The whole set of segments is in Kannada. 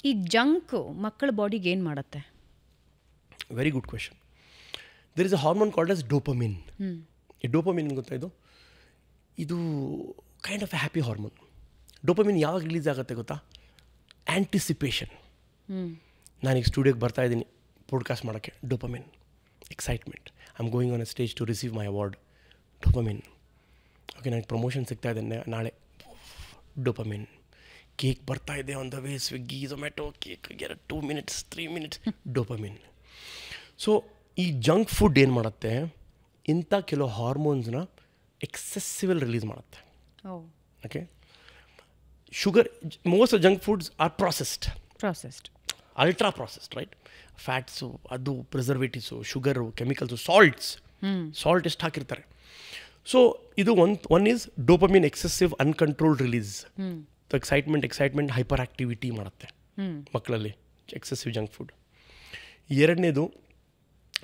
ಈ ಜಂಕ್ ಮಕ್ಕಳ ಬಾಡಿಗೆ ಏನು ಮಾಡುತ್ತೆ? Very good question. There is a hormone called as dopamine. ಈ ಡೋಪಮಿನ್ ಗೊತ್ತಾ, ಇದು kind of a happy hormone. Dopamine ಯಾವಾಗ ರಿಲೀಸ್ ಆಗುತ್ತೆ ಗೊತ್ತಾ? ಆ್ಯಂಟಿಸಿಪೇಷನ್. ನಾನೀಗ ಸ್ಟುಡಿಯೋಗೆ ಬರ್ತಾ ಇದ್ದೀನಿ ಪಾಡ್ಕಾಸ್ಟ್ ಮಾಡೋಕ್ಕೆ, dopamine. Excitement, I am going on a stage to receive my award, dopamine. Okay, ನನಗೆ ಪ್ರಮೋಷನ್ ಸಿಗ್ತಾ ಇದೆ ನಾಳೆ, ಡೋಪಮಿನ್. ಕೇಕ್ ಬರ್ತಾ ಇದೆ on the way, Swiggy Zomato, cake 2 minutes 3 minutes, dopamine. So ಈ ಜಂಕ್ ಫುಡ್ ಏನು ಮಾಡುತ್ತೆ, ಇಂಥ ಕೆಲವು ಹಾರ್ಮೋನ್ಸ್ನ ಎಕ್ಸೆಸಿವಲ್ ರಿಲೀಸ್ ಮಾಡುತ್ತೆ. Okay, sugar, most of junk foods are processed, ultra processed, right? Fats, ಅದು ಪ್ರಿಸರ್ವೇಟಿವ್ಸು, ಶುಗರು, ಕೆಮಿಕಲ್ಸು, ಸಾಲ್ಟ್ ಎಷ್ಟು ಹಾಕಿರ್ತಾರೆ. ಸೊ ಇದು one is dopamine excessive uncontrolled release. Excitement hyper activity ಮಾಡುತ್ತೆ ಮಕ್ಕಳಲ್ಲಿ, ಎಕ್ಸೆಸಿವ್ ಜಂಕ್ ಫುಡ್. ಎರಡನೇದು,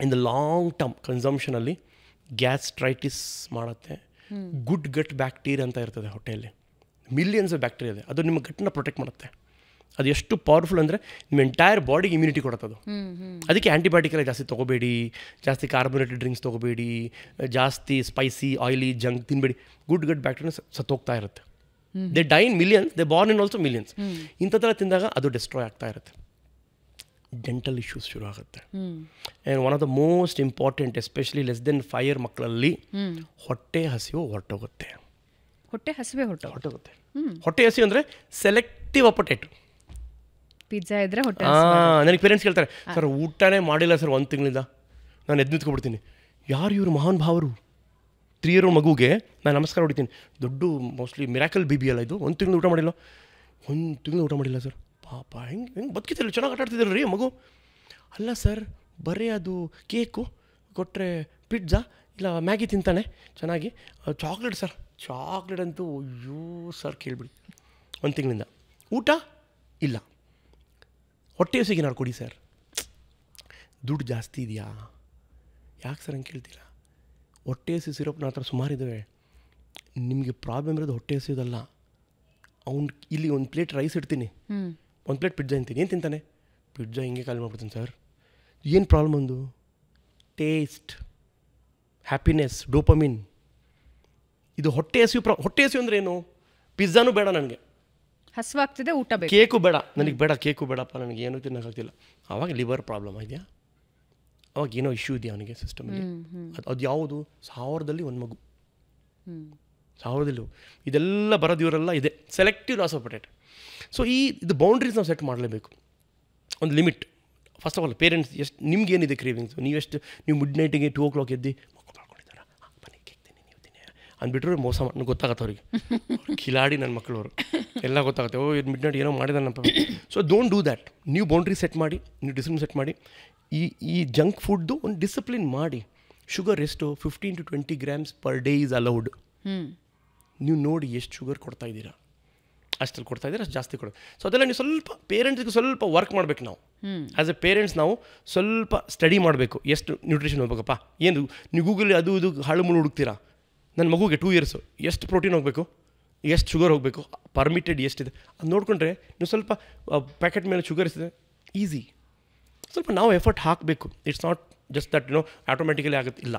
ಇನ್ ದ ಲಾಂಗ್ ಟರ್ಮ್ ಕನ್ಸಂಪ್ಷನಲ್ಲಿ ಗ್ಯಾಸ್ಟ್ರೈಟಿಸ್ ಮಾಡುತ್ತೆ. ಗುಡ್ ಗಟ್ ಬ್ಯಾಕ್ಟೀರಿಯಾ ಅಂತ ಇರ್ತದೆ ಹೊಟ್ಟೆಯಲ್ಲಿ, ಮಿಲಿಯನ್ಸ್ ಆಫ್ ಬ್ಯಾಕ್ಟೀರಿಯಾ ಇದೆ, ಅದು ನಿಮ್ಮ ಗಟ್ಟನ್ನ ಪ್ರೊಟೆಕ್ಟ್ ಮಾಡುತ್ತೆ. ಅದು ಎಷ್ಟು ಪವರ್ಫುಲ್ ಅಂದರೆ ನಿಮ್ಮ ಎಂಟೈರ್ ಬಾಡಿಗೆ ಇಮ್ಯುನಿಟಿ ಕೊಡುತ್ತದು. ಅದಕ್ಕೆ ಆ್ಯಂಟಿಬಯೋಟಿಕ್ ಎಲ್ಲ ಜಾಸ್ತಿ ತೊಗೋಬೇಡಿ, ಜಾಸ್ತಿ ಕಾರ್ಬೋನೇಟೆಡ್ ಡ್ರಿಂಕ್ಸ್ ತೊಗೋಬೇಡಿ, ಜಾಸ್ತಿ ಸ್ಪೈಸಿ ಆಯಿಲಿ ಜಂಕ್ ತಿನ್ನಬೇಡಿ. ಗುಡ್ ಬ್ಯಾಕ್ಟೀರಿಯಾ ಸತ್ತೋಗ್ತಾ ಇರುತ್ತೆ. They dye in millions, they born in also millions. ಇಂಥದ್ದೆಲ್ಲ ತಿಂದಾಗ ಅದು ಡಿಸ್ಟ್ರಾಯ್ ಆಗ್ತಾ ಇರುತ್ತೆ. ಡೆಂಟಲ್ ಇಶ್ಯೂಸ್ ಶುರು ಆಗುತ್ತೆ. And one of the most important, especially less than 5 year ಮಕ್ಕಳಲ್ಲಿ ಹೊಟ್ಟೆ ಹಸಿವು ಹೊರಟೋಗುತ್ತೆ. ಹೊಟ್ಟೆ ಹಸಿವು ಅಂದರೆ ಸೆಲೆಕ್ಟಿವ್ ಅಪಟೇಟ್. ಪಿಜ್ಜಾ ಇದ್ರೆ ಹೊಟ್ಟೆ, ನನಗೆ ಪೇರೆಂಟ್ಸ್ ಕೇಳ್ತಾರೆ, ಸರ್ ಊಟನೇ ಮಾಡಿಲ್ಲ ಸರ್ 1 ತಿಂಗಳಿಂದ, ನಾನು ಎದ್ದು ನಿಂತ್ಕೊಬಿಡ್ತೀನಿ. ಯಾರು ಇವರು ಮಹಾನ್ ಭಾವರು? 3 year ಮಗುಗೆ ನಾನು ನಮಸ್ಕಾರ ಹೊಡಿತೀನಿ. ದೊಡ್ಡ ಮೋಸ್ಟ್ಲಿ ಮಿರಾಕಲ್ ಬೇಬಿ ಅಲ್ಲ ಇದು. 1 ತಿಂಗಳು ಊಟ ಮಾಡಿಲ್ಲ ಸರ್. ಪಾಪ ಹೆಂಗೆ ಬದುಕಿತಿಲ್ಲ, ಚೆನ್ನಾಗಿ ಆಟ ಆಡ್ತಿದ್ರು ರೀ ಮಗು. ಅಲ್ಲ ಸರ್, ಬರೀ ಅದು ಕೇಕು ಕೊಟ್ಟರೆ, ಪಿಜ್ಜಾ ಇಲ್ಲ ಮ್ಯಾಗಿ ತಿಂತಾನೆ ಚೆನ್ನಾಗಿ, ಚಾಕ್ಲೇಟ್ ಅಂತೂ ಅಯ್ಯೋ ಸರ್ ಕೇಳಿಬಿಡಿ. 1 ತಿಂಗಳಿಂದ ಊಟ ಇಲ್ಲ. ಹೊಟ್ಟೆ ಹಸಿಗೆ ಏನಾರು ಕೊಡಿ ಸರ್. ದುಡ್ಡು ಜಾಸ್ತಿ ಇದೆಯಾ? ಯಾಕೆ ಸರ್ ಹಂಗೆ ಕೇಳ್ತೀರಾ? ಹೊಟ್ಟೆ ಹಸಿ ಸಿರಪ್ ನನ್ನ ಹತ್ರ ಸುಮಾರಿದ್ದಾವೆ. ನಿಮಗೆ ಪ್ರಾಬ್ಲಮ್ ಇರೋದು ಹೊಟ್ಟೆ ಹಸಿಯೋದಲ್ಲ. ಇಲ್ಲಿ 1 plate ರೈಸ್ ಇಡ್ತೀನಿ, 1 plate ಪಿಜ್ಜಾ ತಿಂತೀನಿ. ಏನು ತಿಂತಾನೆ? ಪಿಜ್ಜಾ ಹಿಂಗೆ ಖಾಲಿ ಮಾಡ್ಬಿಡ್ತೀನಿ ಸರ್. ಏನು ಪ್ರಾಬ್ಲಮ್? ಒಂದು ಟೇಸ್ಟ್, ಹ್ಯಾಪಿನೆಸ್, ಡೋಪಮಿನ್. ಇದು ಹೊಟ್ಟೆ ಹಸಿವು ಅಂದರೆ ಏನು? ಪಿಜ್ಜಾನೂ ಬೇಡ ನನಗೆ, ಹಸುವಾಗ್ತಿದೆ, ಊಟ ಬೇಕು. ಕೇಕು ಬೇಡ ನನಗೆ, ಕೇಕು ಬೇಡಪ್ಪ ನನಗೆ, ಏನೂ ತಿನ್ನೋಕ್ಕಾಗ್ತಿಲ್ಲ. ಆವಾಗ ಲಿವರ್ ಪ್ರಾಬ್ಲಮ್ ಇದೆಯಾ? ಅವಾಗ ಏನೋ ಇಶ್ಯೂ ಇದೆಯಾ ಅವನಿಗೆ ಸಿಸ್ಟಮಲ್ಲಿ? ಅದು ಯಾವುದು? 1000ದಲ್ಲಿ 1 ಮಗು, 1000ದಲ್ಲಿ. ಇದೆಲ್ಲ ಬರೋದು ಇವರೆಲ್ಲ ಇದೆ selective loss of appetite. So ಇದು ಬೌಂಡ್ರೀಸ್ ನಾವು ಸೆಟ್ ಮಾಡಲೇಬೇಕು, ಒಂದು limit. First of all parents ಎಷ್ಟು, ನಿಮ್ಗೇನಿದೆ ಕ್ರೇವಿಂಗ್ಸು, ನೀವು ಮಿಡ್ ನೈಟಿಗೆ 2 o'clock ಎದ್ದು ಮಕ್ಕಳು ಮಾಡ್ಕೊಂಡಿದ್ದಾರೆ, ಬನ್ನಿ ಕೇಕ್ ತಿನ್ನಿ, ನೀವು ತಿನ್ನಿ ಅಂದ್ಬಿಟ್ರೆ ಮೋಸ ಗೊತ್ತಾಗತ್ತೆ ಅವ್ರಿಗೆ. ಕಿಲಾಡಿ ನನ್ನ ಮಕ್ಕಳವರು ಎಲ್ಲ ಗೊತ್ತಾಗುತ್ತೆ. ಮಿಡ್ ನೈಟ್ ಏನೋ ಮಾಡಿದಾನಪ್ಪ. So don't do that. ನೀವು ಬೌಂಡ್ರಿ ಸೆಟ್ ಮಾಡಿ, ನೀವು ಡಿಸಿಪ್ಲಿನ್ ಸೆಟ್ ಮಾಡಿ. ಈ ಜಂಕ್ ಫುಡ್ದು ಒಂದು ಡಿಸಿಪ್ಲಿನ್ ಮಾಡಿ. ಶುಗರ್ ಎಷ್ಟು? 15 to 20 grams per day is allowed. ನೀವು ನೋಡಿ ಎಷ್ಟು ಶುಗರ್ ಕೊಡ್ತಾ ಇದ್ದೀರಾ, ಅಷ್ಟಲ್ಲಿ ಕೊಡ್ತಾ ಇದ್ದೀರಾ, ಅಷ್ಟು ಜಾಸ್ತಿ ಕೊಡೋದು. ಸೊ ಅದೆಲ್ಲ ನೀವು ಸ್ವಲ್ಪ ಪೇರೆಂಟ್ಸ್ಗೆ ಸ್ವಲ್ಪ ವರ್ಕ್ ಮಾಡಬೇಕು. ನಾವು ಆ್ಯಸ್ ಎ ಪೇರೆಂಟ್ಸ್ ನಾವು ಸ್ವಲ್ಪ ಸ್ಟಡಿ ಮಾಡಬೇಕು. ಎಷ್ಟು ನ್ಯೂಟ್ರಿಷನ್ ಹೋಗ್ಬೇಕಪ್ಪ, ಏನು ನೀವು ಗೂಗಲ್ ಅದು ಇದು ಹಾಳು ಮುಳು ಹುಡುಕ್ತೀರಾ? ನನ್ನ ಮಗುಗೆ 2 years ಎಷ್ಟು ಪ್ರೋಟೀನ್ ಹೋಗಬೇಕು, ಎಷ್ಟು ಶುಗರ್ ಹೋಗಬೇಕು, ಪರ್ಮಿಟೆಡ್ ಎಷ್ಟಿದೆ ಅದು ನೋಡಿಕೊಂಡ್ರೆ ನೀವು ಸ್ವಲ್ಪ ಪ್ಯಾಕೆಟ್ ಮೇಲೆ ಶುಗರ್ ಇರ್ತದೆ, ಈಸಿ. ಸ್ವಲ್ಪ ನಾವು ಎಫರ್ಟ್ ಹಾಕಬೇಕು. It's not just that automatically ಆಗುತ್ತೆ, ಇಲ್ಲ.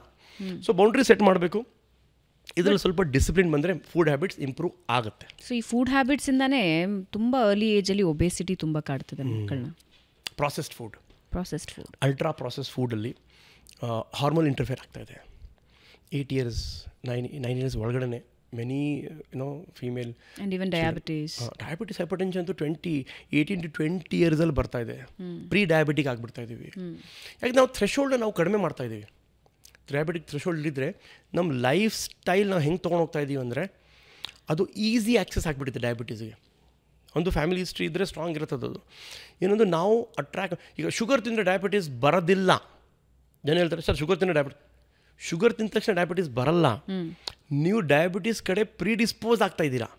ಸೊ ಬೌಂಡ್ರಿ ಸೆಟ್ ಮಾಡಬೇಕು. ಇದರಲ್ಲಿ ಸ್ವಲ್ಪ ಡಿಸಿಪ್ಲಿನ್ ಬಂದರೆ ಫುಡ್ ಹ್ಯಾಬಿಟ್ಸ್ ಇಂಪ್ರೂವ್ ಆಗುತ್ತೆ. ಸೊ ಈ ಫುಡ್ ಹ್ಯಾಬಿಟ್ಸಿಂದಾನೇ ತುಂಬ ಅರ್ಲಿ ಏಜಲ್ಲಿ ಒಬೇಸಿಟಿ ತುಂಬ ಕಾಡ್ತದೆ ಮಕ್ಕಳನ್ನ. ಪ್ರಾಸೆಸ್ಡ್ ಫುಡ್, ಅಲ್ಟ್ರಾ ಪ್ರಾಸೆಸ್ಡ್ ಫುಡಲ್ಲಿ ಹಾರ್ಮೋನ್ ಇಂಟರ್ಫಿಯರ್ ಆಗ್ತಾ ಇದೆ. 8 years 9 years ಒಳಗಡೆ many female and even diabetes, hypertension ಅಂತೂ 18 to 20 years ಬರ್ತಾ ಇದೆ. ಪ್ರೀ ಡಯಾಬಿಟಿಕ್ ಆಗಿಬಿಡ್ತಾ ಇದ್ದೀವಿ. ಯಾಕೆ ನಾವು ಥ್ರೆಶೋಲ್ಡ್ ನಾವು ಕಡಿಮೆ ಮಾಡ್ತಾ ಇದ್ದೀವಿ. ಡಯಾಬಿಟಿಕ್ ಥ್ರೆಶೋಲ್ಡ್ ಇದ್ದರೆ ನಮ್ಮ ಲೈಫ್ ಸ್ಟೈಲ್ ನಾವು ಹೆಂಗೆ ತೊಗೊಂಡೋಗ್ತಾ ಇದ್ದೀವಿ ಅಂದರೆ ಅದು ಈಸಿ ಆ್ಯಕ್ಸೆಸ್ ಆಗಿಬಿಡುತ್ತೆ ಡಯಾಬಿಟೀಸ್ಗೆ. ಒಂದು ಫ್ಯಾಮಿಲಿ ಹಿಸ್ಟ್ರಿ ಇದ್ದರೆ ಸ್ಟ್ರಾಂಗ್ ಇರ್ತದೆ ಅದು. ಏನೊಂದು ನಾವು ಈಗ ಶುಗರ್ ತಿಂದರೆ ಡಯಾಬಿಟೀಸ್ ಬರೋದಿಲ್ಲ. ಜನ ಹೇಳ್ತಾರೆ ಸರ್ ಶುಗರ್ ತಿಂದ ತಕ್ಷಣ ಡಯಾಬಿಟೀಸ್ ಬರಲ್ಲ. ನೀವು ಡಯಾಬಿಟೀಸ್ ಕಡೆ ಪ್ರೀಡಿಸ್ಪೋಸ್ ಆಗ್ತಾ ಇದ್ದೀರಾ.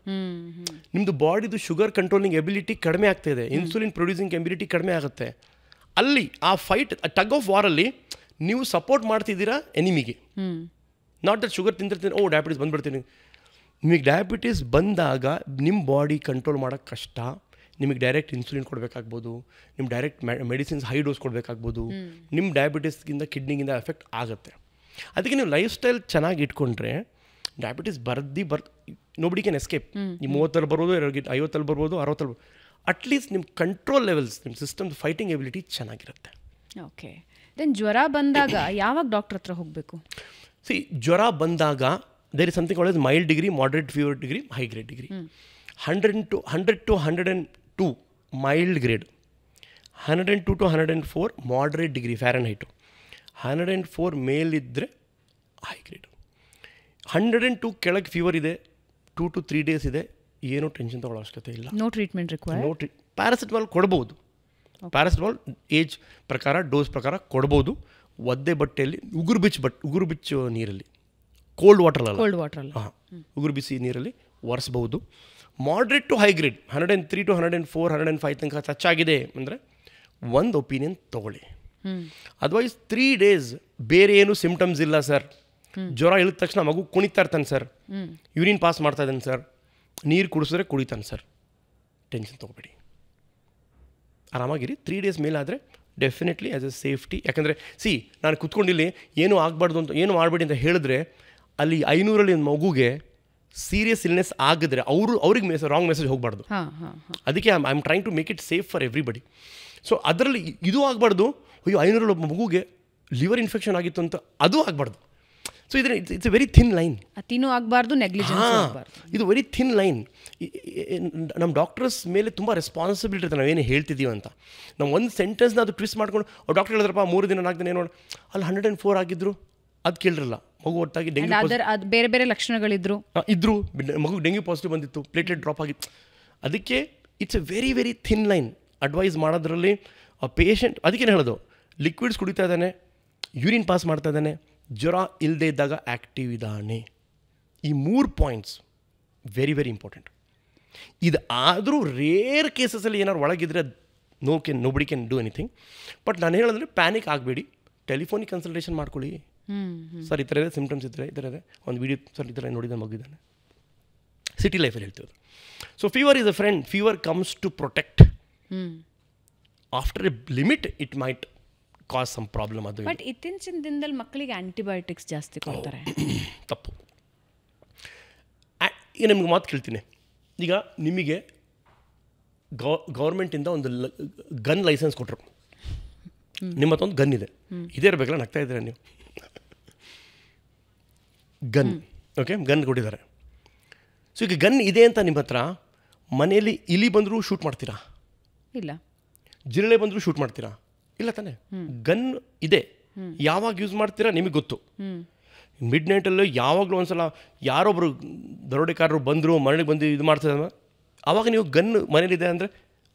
ನಿಮ್ಮದು ಬಾಡಿದು ಶುಗರ್ ಕಂಟ್ರೋಲಿಂಗ್ ಎಬಿಲಿಟಿ ಕಡಿಮೆ ಆಗ್ತಾ ಇದೆ, ಇನ್ಸುಲಿನ್ ಪ್ರೊಡ್ಯೂಸಿಂಗ್ ಎಬಿಲಿಟಿ ಕಡಿಮೆ ಆಗುತ್ತೆ. ಅಲ್ಲಿ ಆ ಫೈಟ್, ಟಗ್ ಆಫ್ ವಾರಲ್ಲಿ ನೀವು ಸಪೋರ್ಟ್ ಮಾಡ್ತಿದ್ದೀರಾ ಎನಿಮಿಗೆ. ನಾಟ್ ದಟ್ ಶುಗರ್ ತಿಂತಿರ್ತೀನಿ ಡಯಾಬಿಟೀಸ್ ಬಂದುಬಿಡ್ತೀನಿ. ನಿಮಗೆ ಡಯಾಬಿಟೀಸ್ ಬಂದಾಗ ನಿಮ್ಮ ಬಾಡಿ ಕಂಟ್ರೋಲ್ ಮಾಡೋಕ್ಕೆ ಕಷ್ಟ, ನಿಮಗೆ ಡೈರೆಕ್ಟ್ ಇನ್ಸುಲಿನ್ ಕೊಡಬೇಕಾಗ್ಬೋದು, ನಿಮ್ಮ ಡೈರೆಕ್ಟ್ ಮೆಡಿಸಿನ್ಸ್ ಹೈ ಡೋಸ್ ಕೊಡಬೇಕಾಗ್ಬೋದು, ನಿಮ್ಮ ಡಯಾಬಿಟಿಸ್ಗಿಂದ ಕಿಡ್ನಿಗಿಂದ ಎಫೆಕ್ಟ್ ಆಗುತ್ತೆ. ಅದಕ್ಕೆ ನೀವು ಲೈಫ್ ಸ್ಟೈಲ್ ಚೆನ್ನಾಗಿ ಇಟ್ಕೊಂಡ್ರೆ ಡಯಾಬಿಟಿಸ್ ನೋಬಡಿ ಕ್ಯಾನ್ ಎಸ್ಕೇಪ್. ನೀವು 30 ಬರ್ಬೋದು, 50 ಬರ್ಬೋದು, 60 ಅಟ್ಲೀಸ್ಟ್ ನಿಮ್ಮ ಕಂಟ್ರೋಲ್ ಲೆವೆಲ್ಸ್, ನಿಮ್ಮ ಸಿಸ್ಟಮ್ ಫೈಟಿಂಗ್ ಎಬಿಲಿಟಿ ಚೆನ್ನಾಗಿರುತ್ತೆ. ಓಕೆ. ದೆನ್ ಜ್ವರ ಬಂದಾಗ ಯಾವಾಗ ಡಾಕ್ಟರ್ ಹತ್ರ ಹೋಗಬೇಕು? ಜ್ವರ ಬಂದಾಗ there is something called as mild degree, moderate fever degree, high grade degree. 100 to 102 mild grade, 102 to 104 moderate degree Fahrenheit, 104 ಮೇಲಿದ್ದರೆ ಹೈ ಗ್ರೇಡ್. 102 ಕೆಳಗೆ ಫೀವರ್ ಇದೆ, 2 to 3 days ಇದೆ, ಏನೂ ಟೆನ್ಷನ್ ತೊಗೊಳ್ಳೋ ಅವಶ್ಯಕತೆ ಇಲ್ಲ. No treatment required. ಪ್ಯಾರಾಸಿಟಮಾಲ್ ಕೊಡ್ಬೋದು. ಪ್ಯಾರಾಸಿಟಮಾಲ್ ಏಜ್ ಪ್ರಕಾರ, ಡೋಸ್ ಪ್ರಕಾರ ಕೊಡ್ಬೋದು. ಒದ್ದೆ ಬಟ್ಟೆಯಲ್ಲಿ ಉಗುರು ಬಿಚ್ಚು ನೀರಲ್ಲಿ, ಕೋಲ್ಡ್ ವಾಟರ್ ಹಾಂ, ಉಗುರು ಬಿಸಿ ನೀರಲ್ಲಿ ಒರೆಸ್ಬೋದು. Moderate to high grade 103 to 104, 105 ತನಕ ಟಚ್ ಆಗಿದೆ ಅಂದರೆ ಒಂದು ಒಪಿನಿಯನ್ ತೊಗೊಳ್ಳಿ. ಅದರ್ವೈಸ್ 3 days ಬೇರೆ ಏನು ಸಿಮ್ಟಮ್ಸ್ ಇಲ್ಲ ಸರ್, ಜ್ವರ ಇಳಿದ ತಕ್ಷಣ ಮಗು ಕುಣಿತಾ ಇರ್ತಾನೆ ಸರ್, ಯೂರಿನ್ ಪಾಸ್ ಮಾಡ್ತಾ ಇದ್ದಾನೆ ಸರ್, ನೀರು ಕುಡಿಸಿದ್ರೆ ಕುಡಿತಾನೆ ಸರ್, ಟೆನ್ಷನ್ ತೊಗೋಬೇಡಿ, ಆರಾಮಾಗಿರಿ. 3 days ಮೇಲಾದರೆ ಡೆಫಿನೆಟ್ಲಿ ಆ್ಯಸ್ ಎ ಸೇಫ್ಟಿ. ಯಾಕಂದರೆ ನಾನು ಕುತ್ಕೊಂಡಿಲ್ಲಿ ಏನೂ ಆಗಬಾರ್ದು ಅಂತ, ಏನು ಮಾಡಬೇಡಿ ಅಂತ ಹೇಳಿದ್ರೆ ಅಲ್ಲಿ 500ರಲ್ಲಿ ಒಂದು ಮಗುಗೆ ಸೀರಿಯಸ್ ಇಲ್ನೆಸ್ ಆಗಿದ್ರೆ ಅವ್ರಿಗೆ ರಾಂಗ್ ಮೆಸೇಜ್ ಹೋಗಬಾರ್ದು. ಅದಕ್ಕೆ I am trying to make it safe for everybody. So ಅದರಲ್ಲಿ ಇದು ಆಗಬಾರ್ದು, ಅಯ್ಯೋ 500ರಲ್ಲಿ ಒಬ್ಬ ಮಗುಗೆ ಲಿವರ್ ಇನ್ಫೆಕ್ಷನ್ ಆಗಿತ್ತು ಅಂತ ಅದು ಆಗಬಾರ್ದು. ಸೊ ಇದರ it's a very thin line. ಅತಿನೂ ಆಗಬಾರ್ದು, ನೆಗ್ಲಿಜೆನ್ಸ್ ಆಗಬಾರ್ದು. ಇದು ವೆರಿ ಥಿನ್ ಲೈನ್. ನಮ್ಮ ಡಾಕ್ಟರ್ಸ್ ಮೇಲೆ ತುಂಬ ರೆಸ್ಪಾನ್ಸಿಬಿಲಿಟಿ ಇರುತ್ತೆ ನಾವೇನು ಹೇಳ್ತಿದ್ದೀವಿ ಅಂತ. ನಾವು ಒಂದು ಸೆಂಟೆನ್ಸ್ನ ಅದು ಟ್ವಿಸ್ಟ್ ಮಾಡ್ಕೊಂಡು ಡಾಕ್ಟರ್ ಹೇಳಿದ್ರಪ್ಪ 3 ದಿನ 4 ದಿನ ಏನೋ ಅಲ್ಲಿ 104 ಆಗಿದ್ರು, ಅದು ಕೇಳಿರಲ್ಲ. ಮಗು ಒಟ್ಟಾಗಿ ಬೇರೆ ಬೇರೆ ಲಕ್ಷಣಗಳಿದ್ರು, ಮಗು ಡೆಂಗ್ಯೂ ಪಾಸಿಟಿವ್ ಬಂದಿತ್ತು, ಪ್ಲೇಟ್ಲೆಟ್ ಡ್ರಾಪ್ ಆಗಿತ್ತು. ಅದಕ್ಕೆ it's a very very thin line advice ಮಾಡೋದ್ರಲ್ಲಿ. ಆ ಪೇಷಂಟ್ ಅದಕ್ಕೆ ಹೇಳೋದು, ಲಿಕ್ವಿಡ್ಸ್ ಕುಡಿತಾ ಇದ್ದಾನೆ, ಯೂರಿನ್ ಪಾಸ್ ಮಾಡ್ತಾ ಇದ್ದಾನೆ, ಜ್ವರ ಇಲ್ಲದೆ ಇದ್ದಾಗ ಆ್ಯಕ್ಟಿವ್ ಇದ್ದಾನೆ. ಈ 3 ಪಾಯಿಂಟ್ಸ್ ವೆರಿ ವೆರಿ ಇಂಪಾರ್ಟೆಂಟ್. ಇದು ಆದರೂ ರೇರ್ ಕೇಸಸಲ್ಲಿ ಏನಾದ್ರು ಒಳಗಿದ್ರೆ nobody can do anything. But ನಾನು ಹೇಳಿದ್ರೆ ಪ್ಯಾನಿಕ್ ಆಗಬೇಡಿ, ಟೆಲಿಫೋನಿಕ್ ಕನ್ಸಲ್ಟೇಷನ್ ಮಾಡ್ಕೊಳ್ಳಿ. ಸರ್ ಈ ಥರ ಇದೆ ಸಿಮ್ಟಮ್ಸ್ ಇದ್ದರೆ ಈ ಥರ ಇದೆ, ಒಂದು ವೀಡಿಯೋ ಸರ್ ಈ ಥರ ನೋಡಿದ ಮಗಿದ್ದಾನೆ. ಸಿಟಿ ಲೈಫಲ್ಲಿ ಹೇಳ್ತೀವಿ. So fever is a friend. Fever comes to protect. After a limit it might cause some problem. ಅದು ಬಟ್ ಇತ್ತೀಚಿನ ದಿನದಲ್ಲಿ ಮಕ್ಕಳಿಗೆ ಆ್ಯಂಟಿಬಯೋಟಿಕ್ಸ್ ಜಾಸ್ತಿ ಕೊಡ್ತಾರೆ. ತಪ್ಪು. ಈಗ ನಿಮ್ಗೆ ಮಾತು ಕೇಳ್ತೀನಿ. ಈಗ ನಿಮಗೆ ಗೌರ್ಮೆಂಟಿಂದ ಒಂದು ಗನ್ ಲೈಸೆನ್ಸ್ ಕೊಟ್ಟರು, ನಿಮ್ಮ ಹತ್ರ ಒಂದು ಗನ್ ಇದೆ, ಇದೇ ಇರಬೇಕಲ್ಲ, ನಗ್ತಾ ಇದ್ದೀರಾ ನೀವು. ಗನ್ ಓಕೆ, ಗನ್ ಕೊಟ್ಟಿದ್ದಾರೆ. ಸೊ ಈಗ ಗನ್ ಇದೆ ಅಂತ ನಿಮ್ಮ ಹತ್ರ, ಮನೆಯಲ್ಲಿ ಇಲಿ ಬಂದರೂ ಶೂಟ್ ಮಾಡ್ತೀರಾ? ಇಲ್ಲ. ಜಿರಳೆ ಬಂದರೂ ಶೂಟ್ ಮಾಡ್ತೀರಾ? ಇಲ್ಲ ತಾನೆ. ಗನ್ ಇದೆ, ಯಾವಾಗ ಯೂಸ್ ಮಾಡ್ತೀರಾ ನಿಮಗೆ ಗೊತ್ತು. ಮಿಡ್ ನೈಟಲ್ಲೂ ಯಾವಾಗಲೂ ಒಂದ್ಸಲ ಯಾರೊಬ್ಬರು ದರೋಡೆಕಾರರು ಬಂದರು, ಮನೆಗೆ ಬಂದು ಇದು ಮಾಡ್ತಿದ್ದ, ಆವಾಗ ನೀವು ಗನ್ ಮನೇಲಿದೆ ಅಂದರೆ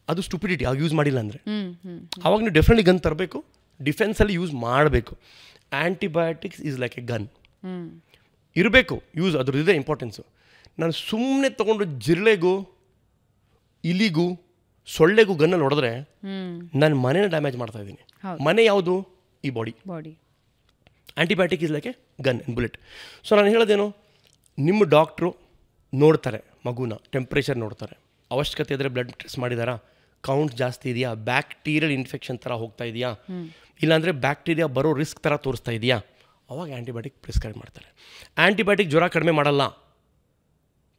ಅದು ಸ್ಟುಪಿಡಿಟಿ. ಆಗ ಯೂಸ್ ಮಾಡಿಲ್ಲ ಅಂದರೆ ಆವಾಗ ನೀವು ಡೆಫಿನೆಟ್ಲಿ ಗನ್ ತರಬೇಕು, ಡಿಫೆನ್ಸಲ್ಲಿ ಯೂಸ್ ಮಾಡಬೇಕು. Antibiotics is like a gun, ಇರಬೇಕು ಯೂಸ್, ಅದ್ರದ್ದಿದೆ ಇಂಪಾರ್ಟೆನ್ಸು. ನಾನು ಸುಮ್ಮನೆ ತೊಗೊಂಡು ಜಿರಳೆಗೂ ಇಲಿಗೂ ಸೊಳ್ಳೆಗೂ ಗನ್ನಲ್ಲಿ ಹೊಡೆದ್ರೆ ನಾನು ಮನೇನ ಡ್ಯಾಮೇಜ್ ಮಾಡ್ತಾ ಇದ್ದೀನಿ. ಮನೆ ಯಾವುದು? ಈ body. Antibiotic is like a gun and bullet. So ನಾನು ಹೇಳೋದೇನು, ನಿಮ್ಮ ಡಾಕ್ಟ್ರು ನೋಡ್ತಾರೆ ಮಗುನ, ಟೆಂಪ್ರೇಚರ್ ನೋಡ್ತಾರೆ, ಅವಶ್ಯಕತೆ ಇದ್ದರೆ ಬ್ಲಡ್ ಟೆಸ್ಟ್ ಮಾಡಿದಾರಾ, ಕೌಂಟ್ ಜಾಸ್ತಿ ಇದೆಯಾ, ಬ್ಯಾಕ್ಟೀರಿಯಲ್ ಇನ್ಫೆಕ್ಷನ್ ಥರ ಹೋಗ್ತಾ ಇದೆಯಾ, ಇಲ್ಲಾಂದರೆ ಬ್ಯಾಕ್ಟೀರಿಯಾ ಬರೋ ರಿಸ್ಕ್ ಥರ ತೋರಿಸ್ತಾ ಇದೆಯಾ, ಅವಾಗ ಆ್ಯಂಟಿಬಯೋಟಿಕ್ ಪ್ರಿಸ್ಕ್ರೈಬ್ ಮಾಡ್ತಾರೆ. ಆ್ಯಂಟಿಬಯೋಟಿಕ್ ಜ್ವರ ಕಡಿಮೆ ಮಾಡಲ್ಲ,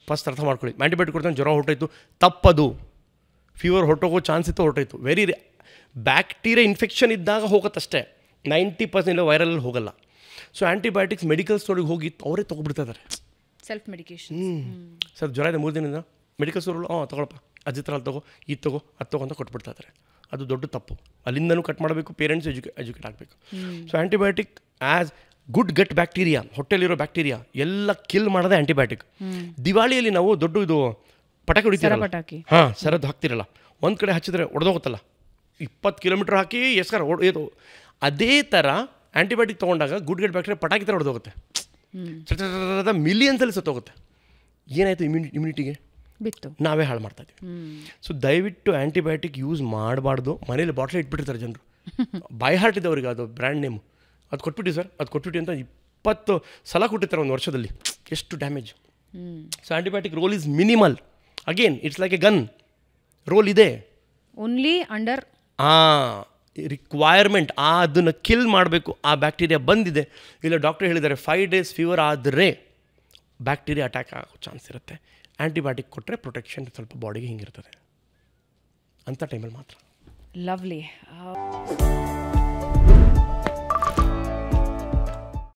ಫಸ್ಟ್ ಅರ್ಥ ಮಾಡ್ಕೊಳ್ಳಿ. ಆ್ಯಂಟಿಬಯೋಟಿಕ್ ಕೊಡ್ತಾನೆ ಜ್ವರ ಹೊರಟೋಯ್ತು, ತಪ್ಪದು. ಫೀವರ್ ಹೊರಟೋಗೋ ಚಾನ್ಸ್ ಇತ್ತು, ಹೊರಟೋಯ್ತು. ವೆರಿ ಬ್ಯಾಕ್ಟೀರಿಯಾ ಇನ್ಫೆಕ್ಷನ್ ಇದ್ದಾಗ ಹೋಗುತ್ತಷ್ಟೇ, 90% ವೈರಲಲ್ಲಿ ಹೋಗಲ್ಲ. ಸೊ ಆ್ಯಂಟಿಬಯೋಟಿಕ್ಸ್ ಮೆಡಿಕಲ್ ಸ್ಟೋರಿಗೆ ಹೋಗಿ ಅವರೇ ತೊಗೊಬಿಡ್ತಾ ಇದ್ದಾರೆ, ಸೆಲ್ಫ್ ಮೆಡಿಕೇಶನ್. ಸರ್ ಜ್ವರ ಇದೆ 3 ದಿನದಿಂದ, ಮೆಡಿಕಲ್ ಸ್ಟೋರಲ್ಲಿ ತೊಗೊಳಪ್ಪ, ಅಜಿತ್ರಲ್ಲಿ ತಗೋ, ಇದು ತಗೋ, ಅದು ತಗೋ ಅಂತ ಕೊಟ್ಬಿಡ್ತಾ ಇದ್ದಾರೆ. ಅದು ದೊಡ್ಡ ತಪ್ಪು. ಅಲ್ಲಿಂದನೂ ಕಟ್ ಮಾಡಬೇಕು, ಪೇರೆಂಟ್ಸ್ ಎಜುಕೇಟ್ ಆಗಬೇಕು. So antibiotic as good gut bacteria, ಹೊಟ್ಟೆಲಿರೋ bacteria ಎಲ್ಲ ಕಿಲ್ ಮಾಡೋದೇ ಆ್ಯಂಟಿಬಯೋಟಿಕ್. ದಿವಾಳಿಯಲ್ಲಿ ನಾವು ದೊಡ್ಡ ಇದು ಪಟಾಕಿ ಹೊಡಿತೀರಲ್ಲ, ಹಾಂ, ಸರದ್ದು ಹಾಕ್ತಿರಲ್ಲ, ಒಂದು ಕಡೆ ಹಚ್ಚಿದ್ರೆ ಒಡೆದೋಗುತ್ತಲ್ಲ, 20 ಕಿಲೋಮೀಟ್ರ್ ಹಾಕಿ ಎಸ್ಕರ ಇದು. ಅದೇ ಥರ ಆ್ಯಂಟಿಬಯೋಟಿಕ್ ತೊಗೊಂಡಾಗ ಗುಡ್ ಗಟ್ ಬ್ಯಾಕ್ಟೀರಿಯಾ ಪಟಾಕಿ ಥರ ಹೊಡೆದೋಗುತ್ತೆ, ಮಿಲಿಯನ್ಸಲ್ಲಿ ಸತ್ತೋಗುತ್ತೆ. ಏನಾಯಿತು? ಇಮ್ಯುನಿಟಿಗೆ ಬಿತ್ತು, ನಾವೇ ಹಾಳು ಮಾಡ್ತಾಯಿದ್ದೀವಿ. ಸೊ ದಯವಿಟ್ಟು ಆ್ಯಂಟಿಬಯೋಟಿಕ್ ಯೂಸ್ ಮಾಡಬಾರ್ದು. ಮನೇಲಿ ಬಾಟ್ಲ್ ಇಟ್ಬಿಟ್ಟಿರ್ತಾರೆ ಜನರು, ಬೈ ಹಾರ್ಟ್ ಇದೆ ಅವ್ರಿಗೆ, ಅದು ಬ್ರ್ಯಾಂಡ್ ನೇಮು, ಅದು ಕೊಟ್ಬಿಟ್ಟು ಸರ್, ಅದು ಕೊಟ್ಬಿಟ್ಟು ಅಂತ 20 ಸಲ ಕೊಟ್ಟಿರ್ತಾರೆ ಒಂದು ವರ್ಷದಲ್ಲಿ, ಎಷ್ಟು damage. So antibiotic role is minimal. Again it's like a gun, role ಇದೆ, ಓನ್ಲಿ ಅಂಡರ್ ರಿಕ್ವೈರ್ಮೆಂಟ್ ಅದನ್ನು ಕಿಲ್ ಮಾಡಬೇಕು, ಆ ಬ್ಯಾಕ್ಟೀರಿಯಾ ಬಂದಿದೆ, ಇಲ್ಲ ಡಾಕ್ಟರ್ ಹೇಳಿದ್ದಾರೆ 5 days ಫೀವರ್ ಆದರೆ ಬ್ಯಾಕ್ಟೀರಿಯಾ ಅಟ್ಯಾಕ್ ಆಗೋ ಚಾನ್ಸ್ ಇರುತ್ತೆ, ಆ್ಯಂಟಿಬಯೋಟಿಕ್ ಕೊಟ್ಟರೆ ಪ್ರೊಟೆಕ್ಷನ್ ಸ್ವಲ್ಪ ಬಾಡಿಗೆ ಹಿಂಗಿರ್ತದೆ ಅಂಥ ಟೈಮಲ್ಲಿ ಮಾತ್ರ. ಲವ್ಲಿ.